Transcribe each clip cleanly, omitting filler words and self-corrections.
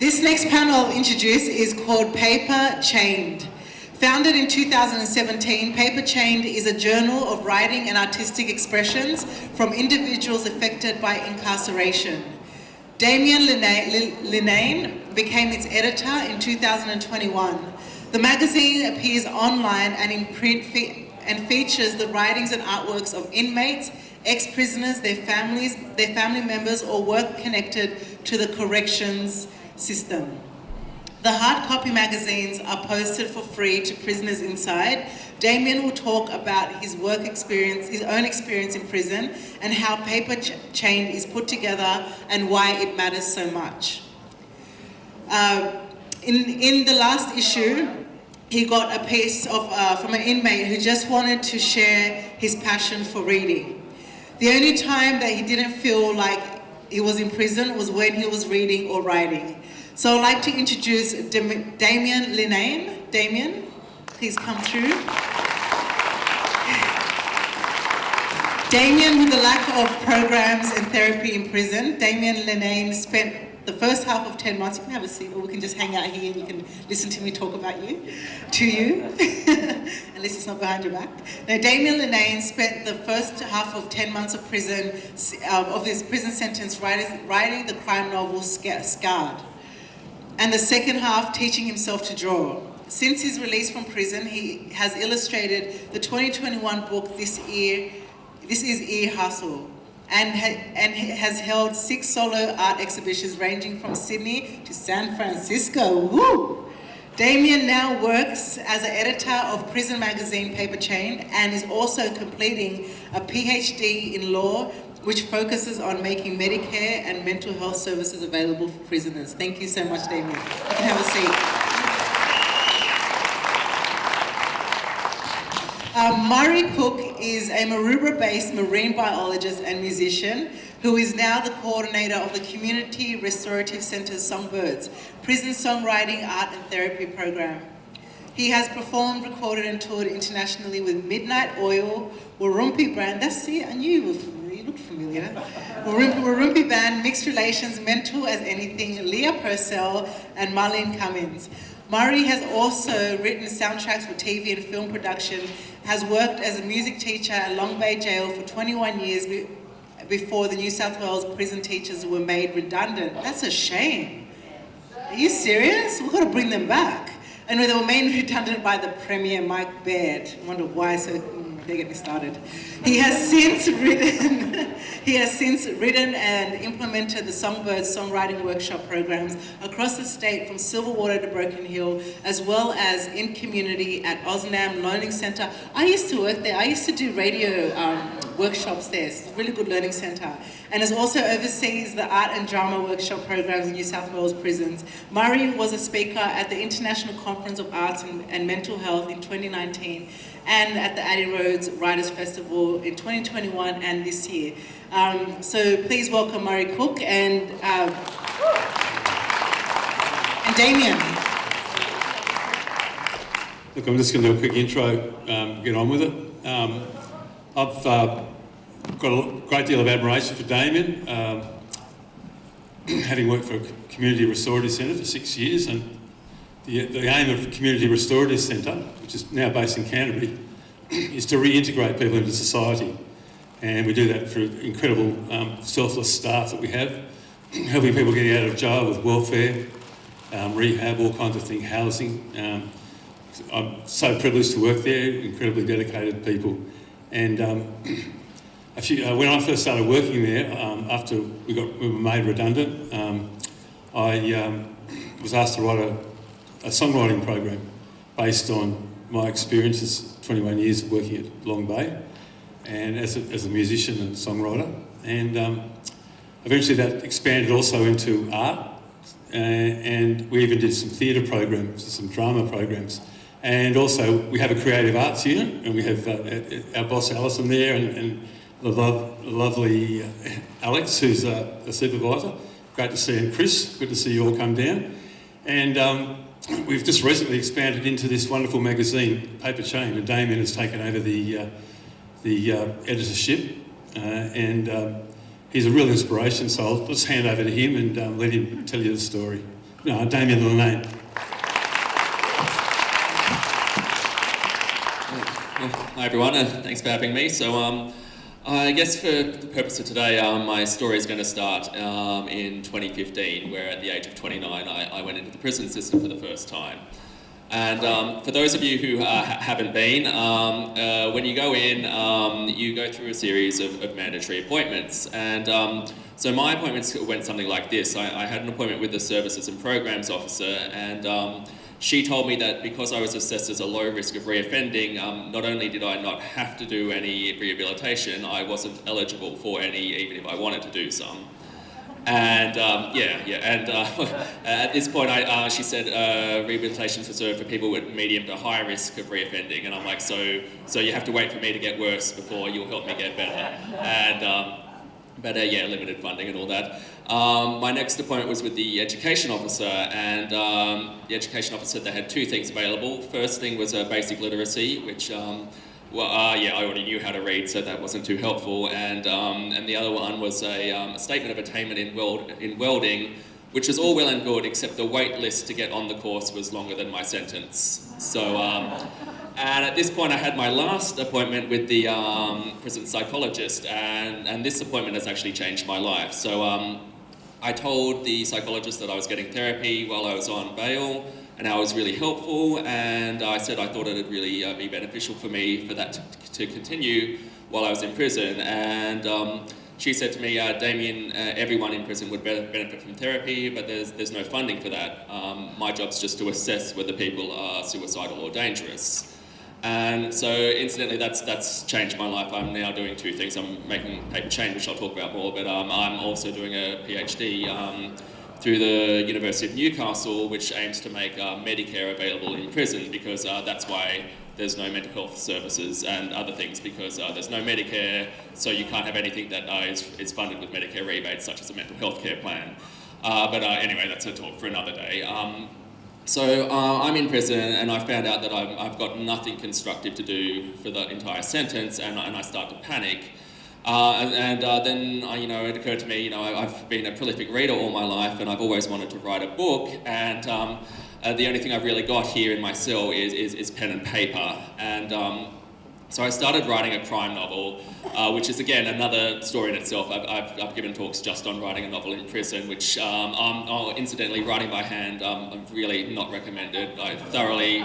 This next panel I'll introduce is called Paper Chained. Founded in 2017, Paper Chained is a journal of writing and artistic expressions from individuals affected by incarceration. Damien Linnane became its editor in 2021. The magazine appears online and in print and features the writings and artworks of inmates, ex-prisoners, their family members, or work connected to the corrections system. The hard copy magazines are posted for free to prisoners inside. Damien will talk about his own experience in prison, and how Paper Chained is put together and why it matters so much. In the last issue, he got a piece from an inmate who just wanted to share his passion for reading. The only time that he didn't feel like he was in prison was when he was reading or writing. So I'd like to introduce Damien Linnane. Damien, please come through. Damien, with the lack of programs and therapy in prison, Damien Linnane spent the first half of 10 months, you can have a seat or we can just hang out here and you can listen to me talk about you, to you, at least it's not behind your back. Now, Damien Linnane spent the first half of 10 months of prison, of his prison sentence writing the crime novel Scarred, and the second half teaching himself to draw. Since his release from prison, he has illustrated the 2021 book This Is Ear Hustle, and has held 6 solo art exhibitions ranging from Sydney to San Francisco. Woo! Damien now works as an editor of prison magazine Paper Chained and is also completing a PhD in law, which focuses on making Medicare and mental health services available for prisoners. Thank you so much, Damien. You can have a seat. Murray Cook is a Maroubra-based marine biologist and musician who is now the coordinator of the Community Restorative Centre's Songbirds, prison songwriting, art and therapy program. He has performed, recorded and toured internationally with Midnight Oil, Warumpi Band, that's it, I knew you were familiar, you looked familiar. Warumpi Band, Mixed Relations, Mental as Anything, Leah Purcell and Marlene Cummins. Murray has also written soundtracks for TV and film production, has worked as a music teacher at Long Bay Jail for 21 years before the New South Wales prison teachers were made redundant. That's a shame. Are you serious? We've got to bring them back. And they were made redundant by the Premier Mike Baird. I wonder why, so they get me started. He has since written and implemented the Songbirds songwriting workshop programs across the state from Silverwater to Broken Hill, as well as in community at Osnam Learning Centre. I used to work there. I used to do radio workshops there. It's a really good learning centre. And has also oversees the art and drama workshop programs in New South Wales prisons. Murray was a speaker at the International Conference of Arts and Mental Health in 2019 and at the Addi Road Writers Festival in 2021 and this year. So please welcome Murray Cook and Damien. Look, I'm just going to do a quick intro, get on with it. I've got a great deal of admiration for Damien, having worked for a community restorative centre for 6 years, and the aim of the Community Restorative Centre, which is now based in Canterbury, is to reintegrate people into society. And we do that through incredible selfless staff that we have, helping people get out of jail with welfare, rehab, all kinds of things, housing. I'm so privileged to work there, incredibly dedicated people. And when I first started working there, after we were made redundant, I was asked to write a songwriting program based on my experiences, 21 years of working at Long Bay, and as a musician and songwriter. And eventually that expanded also into art, and we even did some theatre programs, some drama programs. And also we have a creative arts unit, and we have our boss Alison there, and the lovely Alex, who's a supervisor. Great to see, and Chris, good to see you all come down. And we've just recently expanded into this wonderful magazine, Paper Chained, and Damien has taken over the editorship, and he's a real inspiration, so I'll just hand over to him and let him tell you the story. Damien Linnane. Hi everyone, thanks for having me. So I guess for the purpose of today, my story is going to start in 2015, where at the age of 29 I went into the prison system for the first time. And for those of you who haven't been, when you go in, you go through a series of mandatory appointments. And so my appointments went something like this. I had an appointment with the Services and Programs Officer, and she told me that because I was assessed as a low risk of reoffending, not only did I not have to do any rehabilitation, I wasn't eligible for any, even if I wanted to do some. And at this point, she said rehabilitation is reserved for people with medium to high risk of reoffending, and I'm like, so you have to wait for me to get worse before you'll help me get better. And limited funding and all that. My next appointment was with the education officer, and the education officer said they had two things available. First thing was basic literacy, which I already knew how to read, so that wasn't too helpful. And the other one was a statement of attainment in welding, which is all well and good, except the wait list to get on the course was longer than my sentence. So, and at this point I had my last appointment with the prison psychologist, and this appointment has actually changed my life. So I told the psychologist that I was getting therapy while I was on bail, and how it was really helpful, and I said I thought it would really be beneficial for me for that to continue while I was in prison. And she said to me, Damien, everyone in prison would benefit from therapy, but there's no funding for that. My job's just to assess whether people are suicidal or dangerous. And so, incidentally, that's changed my life. I'm now doing two things. I'm making paper change, which I'll talk about more, but I'm also doing a PhD through the University of Newcastle, which aims to make Medicare available in prison, because that's why there's no mental health services and other things, because there's no Medicare, so you can't have anything that is funded with Medicare rebates, such as a mental health care plan. Anyway, that's a talk for another day. So I'm in prison, and I found out that I've got nothing constructive to do for the entire sentence, and I start to panic. Then it occurred to me, I've been a prolific reader all my life, and I've always wanted to write a book, and the only thing I've really got here in my cell is pen and paper. And so I started writing a crime novel, which is again another story in itself. I've given talks just on writing a novel in prison, which incidentally, writing by hand, I'm really not recommended. I thoroughly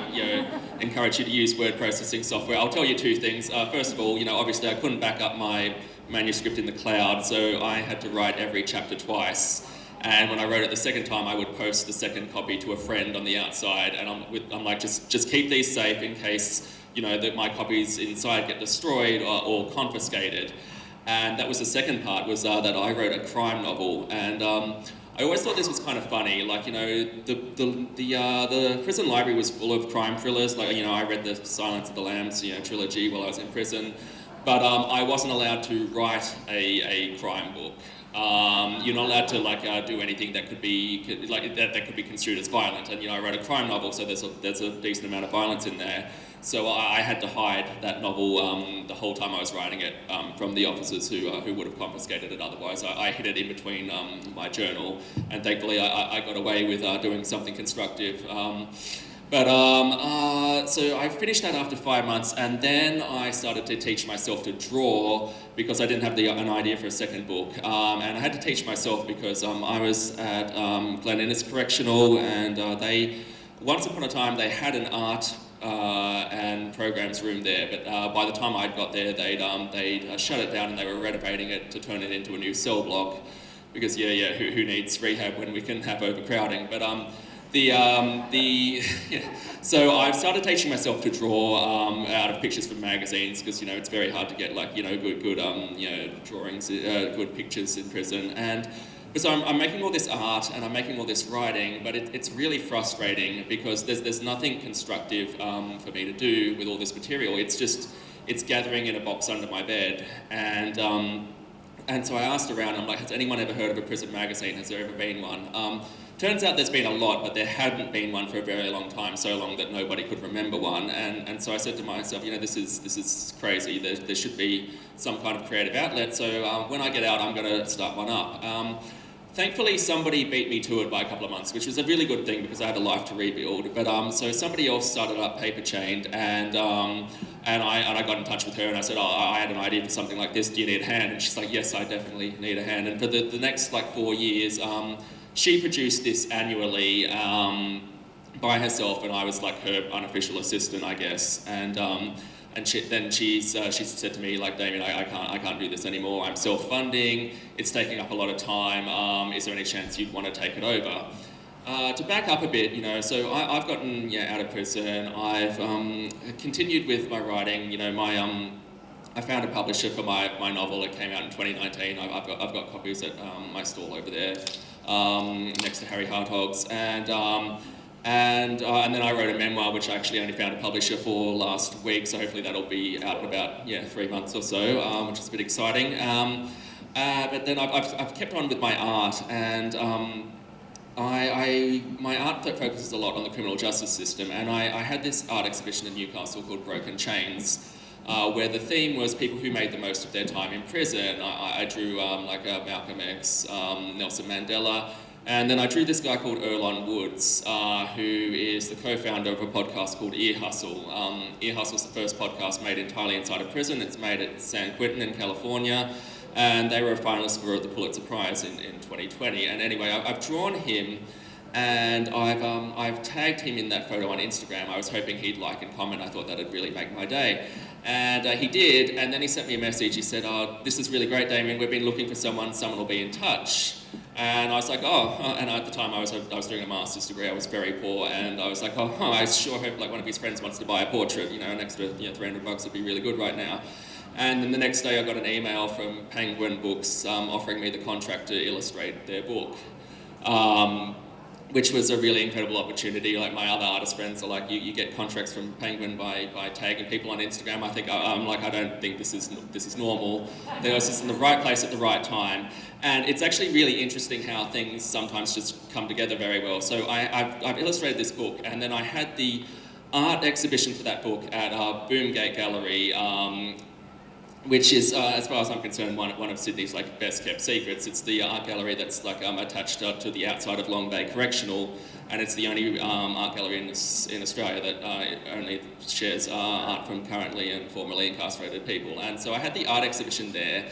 encourage you to use word processing software. I'll tell you two things. First of all, obviously I couldn't back up my manuscript in the cloud, so I had to write every chapter twice. And when I wrote it the second time, I would post the second copy to a friend on the outside, and I'm like, just keep these safe in case that my copies inside get destroyed or confiscated. And that was the second part, was that I wrote a crime novel, and I always thought this was kind of funny. Like, the prison library was full of crime thrillers. Like, I read the Silence of the Lambs, trilogy while I was in prison, but I wasn't allowed to write a crime book. You're not allowed to do anything that could be that could be construed as violent. And I wrote a crime novel, so there's a decent amount of violence in there. So I had to hide that novel the whole time I was writing it from the officers who would have confiscated it otherwise. I hid it in between my journal, and thankfully I got away with doing something constructive. So I finished that after 5 months, and then I started to teach myself to draw, because I didn't have an idea for a second book. And I had to teach myself because I was at Glen Innes Correctional, and once upon a time they had an art and programs room there, but by the time I'd got there, they'd shut it down, and they were renovating it to turn it into a new cell block, because who needs rehab when we can have overcrowding? But so I've started teaching myself to draw out of pictures from magazines, because it's very hard to get good drawings, good pictures in prison. And so I'm making all this art and I'm making all this writing, but it's really frustrating, because there's nothing constructive for me to do with all this material. It's gathering in a box under my bed. And so I asked around, I'm like, has anyone ever heard of a prison magazine? Has there ever been one? Turns out there's been a lot, but there hadn't been one for a very long time, so long that nobody could remember one. And so I said to myself, this is crazy. There should be some kind of creative outlet. So when I get out, I'm going to start one up. Thankfully, somebody beat me to it by a couple of months, which was a really good thing because I had a life to rebuild. But so somebody else started up Paper Chained, and I got in touch with her and I said, I had an idea for something like this. Do you need a hand? And she's like, yes, I definitely need a hand. And for the next like 4 years, she produced this annually by herself, and I was like her unofficial assistant, I guess. And she said to me, like, Damien, I can't do this anymore. I'm self-funding. It's taking up a lot of time. Is there any chance you'd want to take it over? To back up a bit, so I've gotten out of prison. I've continued with my writing. I found a publisher for my novel. It came out in 2019. I've got copies at my stall over there, next to Harry Hartog's, and then I wrote a memoir, which I actually only found a publisher for last week, so hopefully that'll be out in about 3 months or so, which is a bit exciting. But then I've kept on with my art, and my art focuses a lot on the criminal justice system, and I had this art exhibition in Newcastle called Broken Chains, where the theme was people who made the most of their time in prison. I drew Malcolm X, Nelson Mandela. And then I drew this guy called Erlon Woods, who is the co-founder of a podcast called Ear Hustle. Ear Hustle is the first podcast made entirely inside a prison. It's made at San Quentin in California, and they were a finalist for the Pulitzer Prize in 2020. And anyway, I've drawn him, and I've tagged him in that photo on Instagram. I was hoping he'd like and comment. I thought that'd really make my day. And he did, and then he sent me a message. He said, this is really great, Damien. We've been looking for someone will be in touch. And I was like, and at the time I was doing a master's degree. I was very poor, and I was like, I sure hope like one of his friends wants to buy a portrait, an extra $300 would be really good right now. And then the next day I got an email from Penguin Books offering me the contract to illustrate their book. Which was a really incredible opportunity. Like my other artist friends are like, you get contracts from Penguin by tagging people on Instagram. I think I don't think this is normal. They was just in the right place at the right time, and it's actually really interesting how things sometimes just come together very well. So I've illustrated this book, and then I had the art exhibition for that book at Boomgate Gallery. Which is, as far as I'm concerned, one of Sydney's like best kept secrets. It's the art gallery that's like attached to the outside of Long Bay Correctional, and it's the only art gallery in Australia that only shares art from currently and formerly incarcerated people. And so I had the art exhibition there,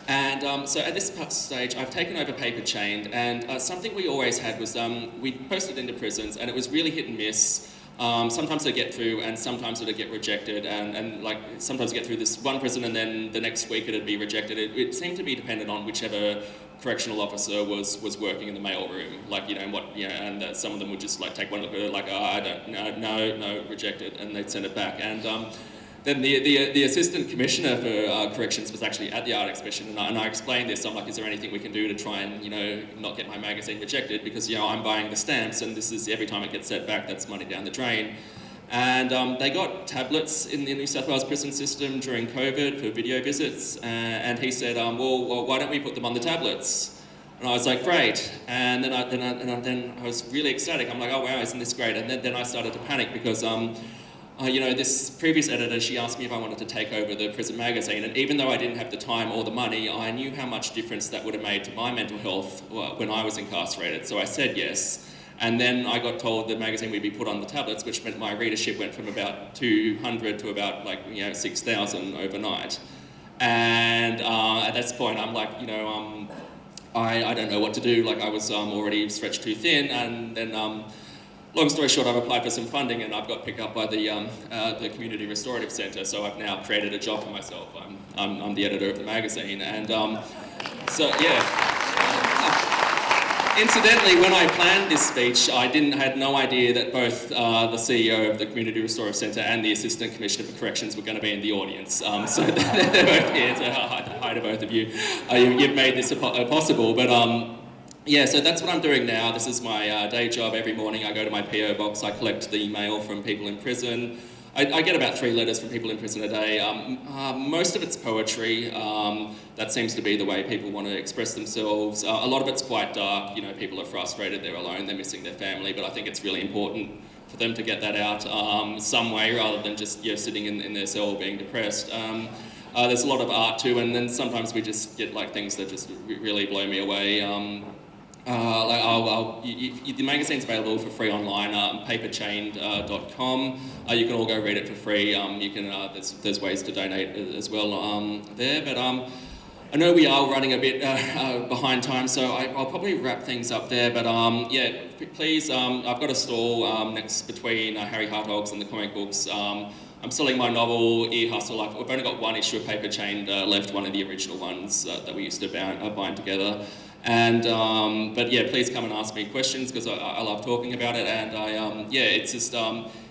and so at this stage I've taken over Paper Chained, and something we always had was we posted into prisons, and it was really hit and miss. Sometimes they get through, and sometimes it'd get rejected, and like sometimes get through this one prison, and then the next week it'd be rejected. It seemed to be dependent on whichever correctional officer was working in the mail room, and some of them would just like take one look at it, like, I don't, no, rejected, and they'd send it back. And then the assistant commissioner for corrections was actually at the art exhibition, and I explained this. I'm like, is there anything we can do to try and not get my magazine rejected, because I'm buying the stamps, and this is every time it gets sent back, that's money down the drain. And they got tablets in the New South Wales prison system during COVID for video visits, and he said, well, why don't we put them on the tablets? And I was like, great. And then I was really ecstatic. I'm like, oh wow, isn't this great? And then I started to panic because this previous editor, she asked me if I wanted to take over the prison magazine, and even though I didn't have the time or the money, I knew how much difference that would have made to my mental health when I was incarcerated, so I said yes. And then I got told the magazine would be put on the tablets, which meant my readership went from about 200 to about 6,000 overnight. And at this point I'm like, I don't know what to do. Like I was already stretched too thin, and then long story short, I've applied for some funding, and I've got picked up by the Community Restorative Centre. So I've now created a job for myself. I'm the editor of the magazine, and so yeah. Incidentally, when I planned this speech, I had no idea that both the CEO of the Community Restorative Centre and the Assistant Commissioner for Corrections were going to be in the audience. So they're both here. So hi to both of you. You've made this possible, but. Yeah, so that's what I'm doing now. This is my day job. Every morning I go to my PO box, I collect the mail from people in prison. I get about 3 letters from people in prison a day. Most of it's poetry. That seems to be the way people want to express themselves. A lot of it's quite dark. People are frustrated, they're alone, they're missing their family, but I think it's really important for them to get that out some way rather than just sitting in their cell being depressed. There's a lot of art too, and then sometimes we just get like things that just really blow me away. The magazine's available for free online, paperchained.com. You can all go read it for free. You can there's ways to donate as well there. But I know we are running a bit behind time, so I'll probably wrap things up there. But yeah, please, I've got a stall next between Harry Hartogs and the comic books. I'm selling my novel, Ear Hustle. We've only got one issue of Paper Chained left, one of the original ones that we used to bind together. And but yeah, please come and ask me questions because I love talking about it. And yeah, it's just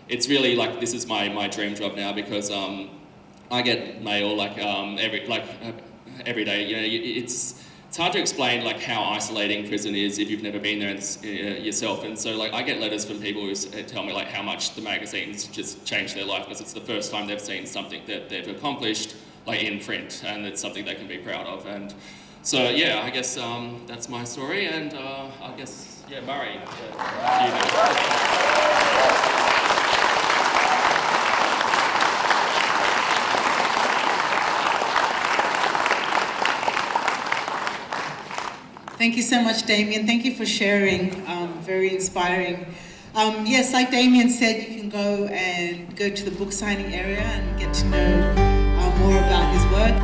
it's really like this is my dream job now because I get mail every day. You know, it's hard to explain like how isolating prison is if you've never been there yourself. And so like I get letters from people who tell me like how much the magazines just changed their life because it's the first time they've seen something that they've accomplished like in print, and it's something they can be proud of. And so yeah, I guess that's my story. And I guess yeah, Murray. Thank you so much, Damien. Thank you for sharing. Very inspiring. Yes, like Damien said, you can go to the book signing area and get to know more about his work.